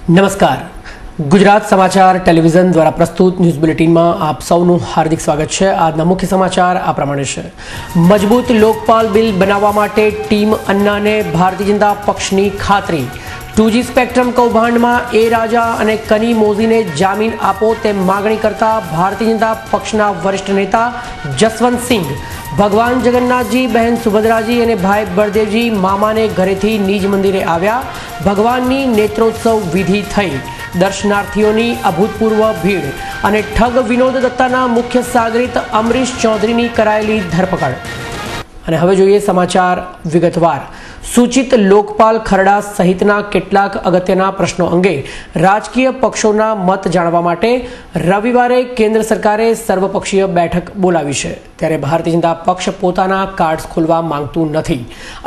નમસ્કાર, ગુજરાત સમાચાર ટેલિવિઝન દ્વારા પ્રસ્તુત ન્યૂઝ બુલેટિનમાં આપ સૌનું હાર્દિક સ્વાગત છે। આજના મુખ્ય સમાચાર આ પ્રમાણે છે। મજબૂત લોકપાલ બિલ બનાવવા માટે ટીમ અન્નાને ભારતીય જનતા પક્ષની ખાતરી। 2G સ્પેક્ટ્રમ કૌભાંડમાં એ રાજા અને કની મોઝીને જામીન આપો તેમ માગણી કરતા ભારતીય જનતા પક્ષના વરિષ્ઠ નેતા જસવંતસિંહ। ભગવાન જગન્નાથજી, બહેન સુભદ્રાજી અને ભાઈ બળદેવજી મામાને ઘરેથી નિજ મંદિરે આવ્યા। ભગવાનની નેત્રોત્સવ વિધિ થઈ। દર્શનાર્થીઓની અભૂતપૂર્વ ભીડ અને ઠગ વિનોદ દત્તાના મુખ્ય સાગરીત અમરીશ ચૌધરીની કરાયેલી ધરપકડ। અને હવે જોઈએ સમાચાર વિગતવાર। સૂચિત લોકપાલ ખરડા સહિતના કેટલાક અગત્યના પ્રશ્નો અંગે રાજકીય પક્ષોના મત જાણવા માટે રવિવારે કેન્દ્ર સરકારે સર્વપક્ષીય બેઠક બોલાવી છે। ત્યારે ભારતીય જનતા પક્ષ પોતાના કાર્ડ્સ ખોલવા માંગતું નથી।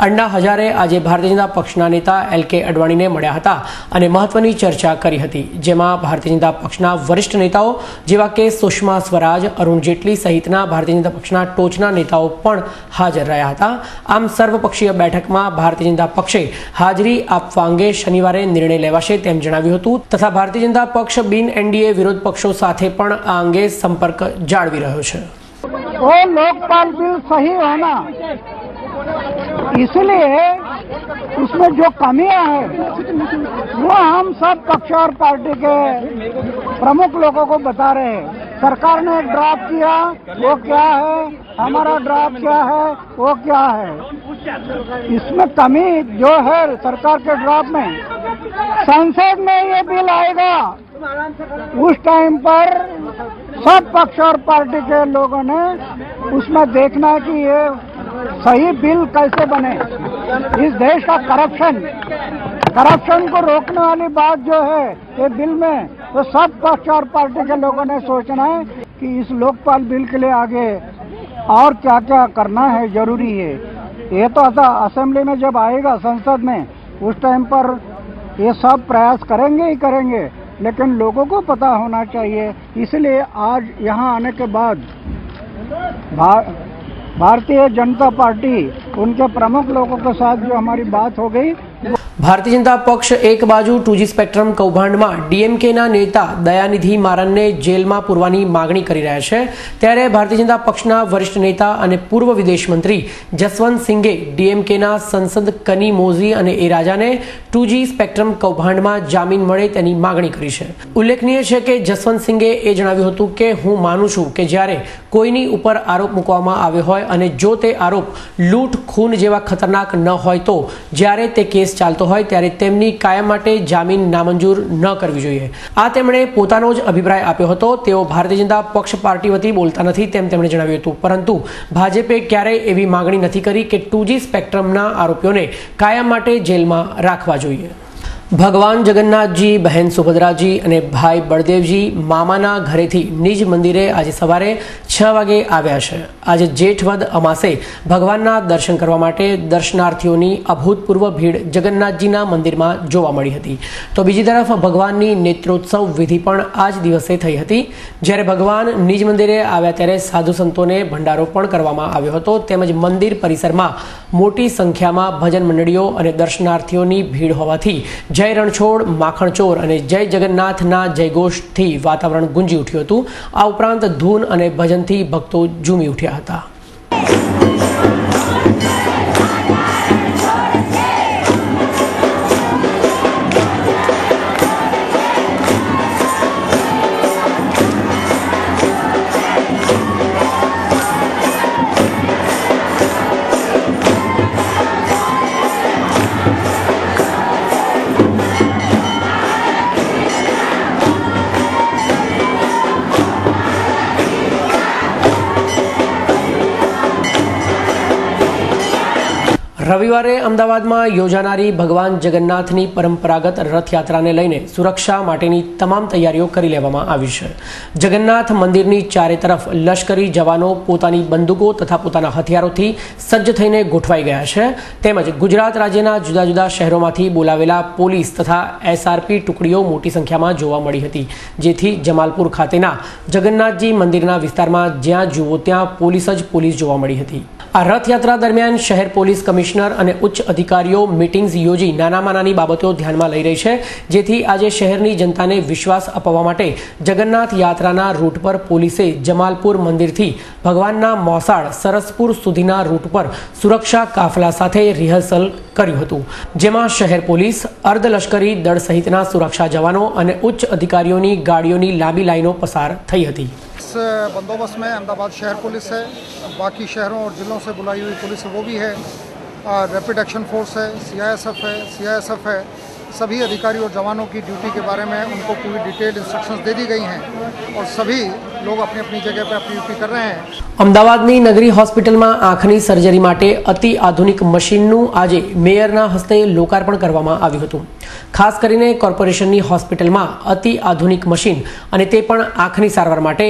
અण्णा हजारे આજે ભારતીય જનતા પક્ષના નેતા LK અડવાણીને મળ્યા હતા અને મહત્વની ચર્ચા કરી હતી, જેમાં ભારતીય જનતા પક્ષના વરિષ્ઠ નેતાઓ જેવા કે સુષ્મા સ્વરાજ, અરુણ જેટલી સહિતના ભારતીય જનતા પક્ષના ટોચના નેતાઓ પણ હાજર રહ્યા હતા। આમ સર્વપક્ષીય બેઠકમાં ભારતીય જનતા પક્ષે હાજરી આપવા અંગે શનિવારે નિર્ણય લેવાશે તેમ જણાવ્યું હતું તથા ભારતીય જનતા પક્ષ બિન NDA વિરોધ પક્ષો સાથે પણ આ અંગે સંપર્ક જાળવી રહ્યો છે। वो लोकपाल बिल सही होना, इसलिए उसमें जो कमियां हैं वो हम सब पक्ष और पार्टी के प्रमुख लोगों को बता रहे हैं। सरकार ने एक ड्राफ्ट किया, वो क्या है, हमारा ड्राफ्ट क्या है, वो क्या है। इसमें कमी जो है सरकार के ड्राफ्ट में, संसद में ये बिल आएगा उस टाइम पर सब पक्ष और पार्टी के लोगों ने उसमें देखना है कि ये सही बिल कैसे बने। इस देश का करप्शन को रोकने वाली बात जो है ये बिल में, तो सब पक्ष और पार्टी के लोगों ने सोचना है कि इस लोकपाल बिल के लिए आगे और क्या क्या करना है, जरूरी है। ये तो असेंबली में जब आएगा संसद में उस टाइम पर ये सब प्रयास करेंगे ही करेंगे, लेकिन लोगों को पता होना चाहिए। इसलिए आज यहाँ आने के बाद भारतीय जनता पार्टी उनके प्रमुख लोगों के साथ जो हमारी बात हो गई। भारतीय जनता पक्ष एक बाजू 2G स्पेक्ट्रम कौभांडમાં DMKના નેતા દયાનિધિ મારનને જેલમાં પૂરવાની માગણી કરી રહ્યા છે, ત્યારે ભારતીય જનતા પક્ષના વરિષ્ઠ નેતા અને પૂર્વ વિદેશ મંત્રી જસવંતસિંહે DMKના સંસદ કની મોઝી અને એ રાજાને 2G સ્પેક્ટ્રમ કૌભાંડમાં જામીન મળે તેની માગણી કરી છે। ઉલ્લેખનીય છે કે જસવંતસિંહે એ જણાવ્યું હતું કે હું માનું છું કે જ્યારે કોઈની ઉપર આરોપ મૂકવામાં આવ્યો હોય અને જો તે આરોપ લૂંટ ખૂન જેવા ખતરનાક ન હોય તો જ્યારે તે કેસ ચાલતો હોય ત્યારે તેમની કાયમ માટે જામીન નામંજૂર ન કરવી જોઈએ। આ તેમણે પોતાનો જ અભિપ્રાય આપ્યો હતો। તેઓ ભારતીય જનતા પક્ષ પાર્ટી વતી બોલતા નથી તેમ તેમણે જણાવ્યું હતું, પરંતુ ભાજપે ક્યારેય એવી માગણી નથી કરી કે 2G સ્પેક્ટ્રમના આરોપીઓને કાયમ માટે જેલમાં રાખવા જોઈએ। ભગવાન જગન્નાથજી, બહેન સુભદ્રાજી અને ભાઈ બળદેવજી મામાના ઘરેથી નિજ મંદિરે આજે સવારે 6 વાગે આવ્યા છે। આજે જેઠ વદ અમાસે ભગવાનના દર્શન કરવા માટે દર્શનાર્થીઓની અભૂતપૂર્વ ભીડ જગન્નાથજીના મંદિરમાં જોવા મળી હતી। તો બીજી તરફ ભગવાનની નેત્રોત્સવ વિધિ પણ આ જ દિવસે થઈ હતી। જ્યારે ભગવાન નિજ મંદિરે આવ્યા ત્યારે સાધુ સંતોને ભંડારો પણ કરવામાં આવ્યો હતો, તેમજ મંદિર પરિસરમાં મોટી સંખ્યામાં ભજન મંડળીઓ અને દર્શનાર્થીઓની ભીડ હોવાથી જય રણછોડ, માખણ ચોર અને જય જગન્નાથના જયઘોષથી વાતાવરણ ગુંજી ઉઠ્યું હતું। આ ઉપરાંત ધૂન અને ભજનથી ભક્તો ઝૂમી ઉઠ્યા હતા। રવિવારે અમદાવાદમાં યોજાનારી ભગવાન જગન્નાથની પરંપરાગત રથયાત્રાને લઈને સુરક્ષા માટેની તમામ તૈયારીઓ કરી લેવામાં આવી છે। જગન્નાથ મંદિરની ચારે તરફ લશ્કરી જવાનો પોતાની બંદૂકો તથા પોતાના હથિયારોથી સજ્જ થઈને ગોઠવાઈ ગયા છે। તેમજ ગુજરાત રાજ્યના જુદા જુદા શહેરોમાંથી બોલાવેલા પોલીસ તથા SRP ટુકડીઓ મોટી સંખ્યામાં જોવા મળી હતી, જેથી જમાલપુર ખાતેના જગન્નાથજી મંદિરના વિસ્તારમાં જ્યાં જુઓ ત્યાં પોલીસ જ પોલીસ જોવા મળી હતી। આ રથયાત્રા દરમિયાન શહેર પોલીસ કમિશનર અને ઉચ્ચ અધિકારીઓ મીટિંગ્સ યોજી નાનામાં નાની બાબતો ધ્યાનમાં લઈ રહી છે, જેથી આજે શહેરની જનતાને વિશ્વાસ અપાવવા માટે જગન્નાથ યાત્રાના રૂટ પર પોલીસે જમાલપુર મંદિરથી ભગવાનના મોસાળ સરસપુર સુધીના રૂટ પર સુરક્ષા કાફલા સાથે રિહર્સલ કર્યું હતું, જેમાં શહેર પોલીસ, અર્ધલશ્કરી દળ સહિતના સુરક્ષા જવાનો અને ઉચ્ચ અધિકારીઓની ગાડીઓની લાંબી લાઈનો પસાર થઈ હતી। इस बंदोबस्त में अहमदाबाद शहर पुलिस है, बाकी शहरों और ज़िलों से बुलाई हुई पुलिस वो भी है, रैपिड एक्शन फोर्स है, सीआईएसएफ है। सभी अधिकारी और जवानों की ड्यूटी के बारे में उनको पूरी डिटेल इंस्ट्रक्शंस दे दी गई हैं और सभी लोग अपनी अपनी जगह पर अपनी ड्यूटी कर रहे हैं। અમદાવાદની નગરી હોસ્પિટલમાં આંખની સર્જરી માટે અતિ આધુનિક મશીનનું આજે મેયરના હસ્તે લોકાર્પણ કરવામાં આવ્યું હતું। ખાસ કરીને કોર્પોરેશનની હોસ્પિટલમાં અતિ આધુનિક મશીન અને તે પણ આંખની સારવાર માટે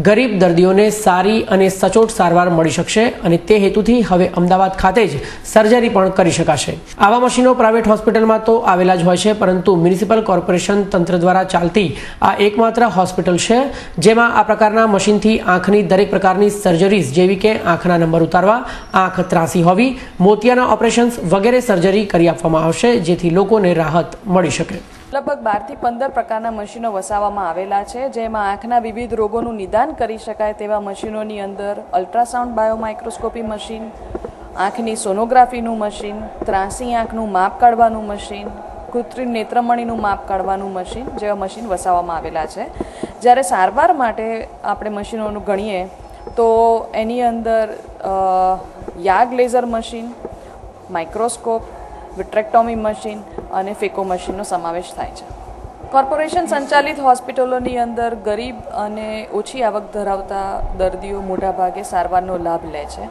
ગરીબ દર્દીઓને સારી અને સચોટ સારવાર મળી શકશે અને તે હેતુથી હવે અમદાવાદ ખાતે જ સર્જરી પણ કરી શકાશે। આવા મશીનો પ્રાઇવેટ હોસ્પિટલમાં તો આવેલા જ હોય છે, પરંતુ મ્યુનિસિપલ કોર્પોરેશન તંત્ર દ્વારા ચાલતી આ એકમાત્ર હોસ્પિટલ છે જેમાં આ પ્રકારના મશીનથી આંખની દરેક પ્રકારની સર્જરીઝ જેવી કે આંખના નંબર ઉતારવા, આંખ ત્રાસી હોવી, મોતિયાના ઓપરેશન્સ વગેરે સર્જરી કરી આપવામાં આવશે, જેથી લોકોને રાહત મળી શકે। લગભગ 12 થી 15 પ્રકારના મશીનો વસાવવામાં આવેલા છે, જેમાં આંખના વિવિધ રોગોનું નિદાન કરી શકાય તેવા મશીનોની અંદર અલ્ટ્રાસાઉન્ડ બાયોમાઇક્રોસ્કોપી મશીન, આંખની સોનોગ્રાફીનું મશીન, ત્રાસી આંખનું માપ કાઢવાનું મશીન, કૃત્રિમ નેત્રમણીનું માપ કાઢવાનું મશીન જેવા મશીન વસાવવામાં આવેલા છે। જ્યારે સારવાર માટે આપણે મશીનોનું ગણીએ તો એની અંદર YAG laser machine, microscope, vitrectomy machine અને ફેકો મશીનનો સમાવેશ થાય છે। કોર્પોરેશન સંચાલિત હોસ્પિટલોની અંદર ગરીબ અને ઓછી આવક ધરાવતા દર્દીઓ મોટાભાગે સારવારનો લાભ લે છે।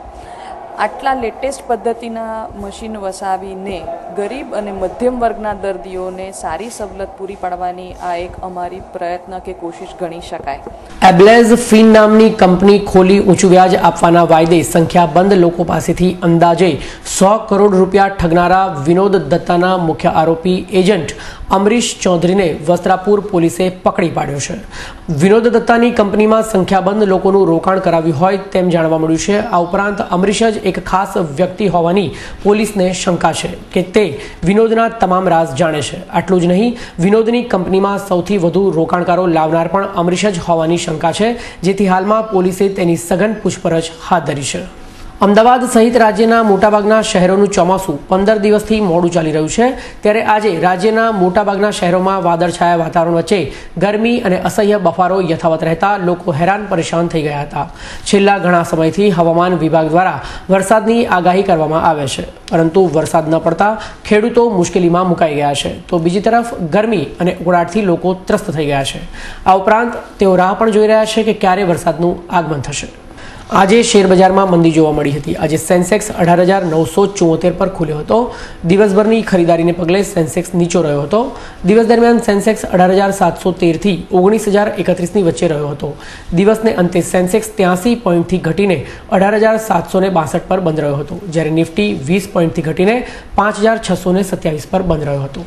આટલા લેટેસ્ટ પદ્ધતિના મશીન વસાવીને ગરીબ અને મધ્યમ વર્ગના દર્દીઓને સારી સવલત પૂરી પાડવાની આ એક અમારી પ્રયત્ન કે કોશિશ ગણી શકાય। એબ્લેઝ ફિન નામની કંપની ખોલી ઊંચું વ્યાજ આપવાના વાયદે સંખ્યાબંધ લોકો પાસેથી અંદાજે 100 કરોડ રૂપિયા ઠગનારા વિનોદ દત્તાના મુખ્ય આરોપી એજન્ટ અમરીશ ચૌધરીને વસ્ત્રાપુર પોલીસે પકડી પાડ્યો છે। વિનોદ દત્તાની કંપનીમાં સંખ્યાબંધ લોકોનું રોકાણ કરાવ્યું હોય તેમ જાણવા મળ્યું છે। આ ઉપરાંત અમરીશ જ એક ખાસ વ્યક્તિ હોવાની પોલીસને શંકા છે કે તે વિનોદના તમામ રાઝ જાણે છે। આટલું જ નહીં, વિનોદની કંપનીમાં સૌથી વધુ રોકાણકારો લાવનાર પણ અમરીશ જ હોવાની શંકા છે, જેથી હાલમાં પોલીસે તેની સઘન પૂછપરછ હાથ ધરી છે। અમદાવાદ સહિત રાજ્યના મોટાભાગના શહેરોનું ચોમાસું 15 દિવસથી મોડું ચાલી રહ્યું છે, ત્યારે આજે રાજ્યના મોટાભાગના શહેરોમાં વાદળછાયા વાતાવરણ વચ્ચે ગરમી અને અસહ્ય બફારો યથાવત રહેતા લોકો હેરાન પરેશાન થઈ ગયા હતા। છેલ્લા ઘણા સમયથી હવામાન વિભાગ દ્વારા વરસાદની આગાહી કરવામાં આવે છે, પરંતુ વરસાદ ન પડતા ખેડૂતો મુશ્કેલીમાં મુકાઈ ગયા છે, તો બીજી તરફ ગરમી અને ઉકળાટથી લોકો ત્રસ્ત થઈ ગયા છે। આ ઉપરાંત તેઓ રાહ પણ જોઈ રહ્યા છે કે ક્યારે વરસાદનું આગમન થશે। આજે શેર બજારમાં મંદી જોવા મળી હતી। આજે સેન્સેક્સ 18,974 પર ખુલ્યો હતો। દિવસભરની ખરીદારીને પગલે સેન્સેક્સ નીચો રહ્યો હતો। દિવસ દરમિયાન સેન્સેક્સ 18,713 થી 19,031ની વચ્ચે રહ્યો હતો। દિવસને અંતે સેન્સેક્સ 83 પોઈન્ટથી ઘટીને 18,762 પર બંધ રહ્યો હતો, જ્યારે નિફ્ટી 20 પોઈન્ટથી ઘટીને 5,627 પર બંધ રહ્યો હતો।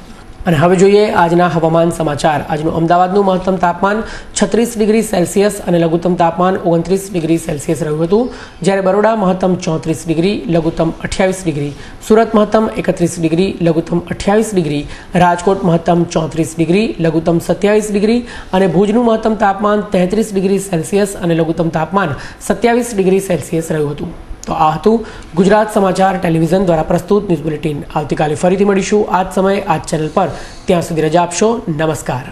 અને હવે જોઈએ આજના હવામાન સમાચાર। આજનું અમદાવાદનું મહત્તમ તાપમાન 36 ડિગ્રી સેલ્સિયસ અને લઘુત્તમ તાપમાન 29 ડિગ્રી સેલ્સિયસ રહ્યું હતું, જ્યારે બરોડા મહત્તમ 34 ડિગ્રી, લઘુત્તમ 28 ડિગ્રી, સુરત મહત્તમ 31 ડિગ્રી, લઘુત્તમ 28 ડિગ્રી, રાજકોટ મહત્તમ 34 ડિગ્રી, લઘુત્તમ 27 ડિગ્રી અને ભુજનું મહત્તમ તાપમાન 33 ડિગ્રી સેલ્સિયસ અને લઘુત્તમ તાપમાન 27 ડિગ્રી સેલ્સિયસ રહ્યું હતું। તો આ હતું ગુજરાત સમાચાર ટેલિવિઝન દ્વારા પ્રસ્તુત ન્યૂઝ બુલેટિન। આવતીકાલે ફરીથી મળીશું આ જ સમયે આ ચેનલ પર। ત્યાં સુધી રજા આપશો। નમસ્કાર।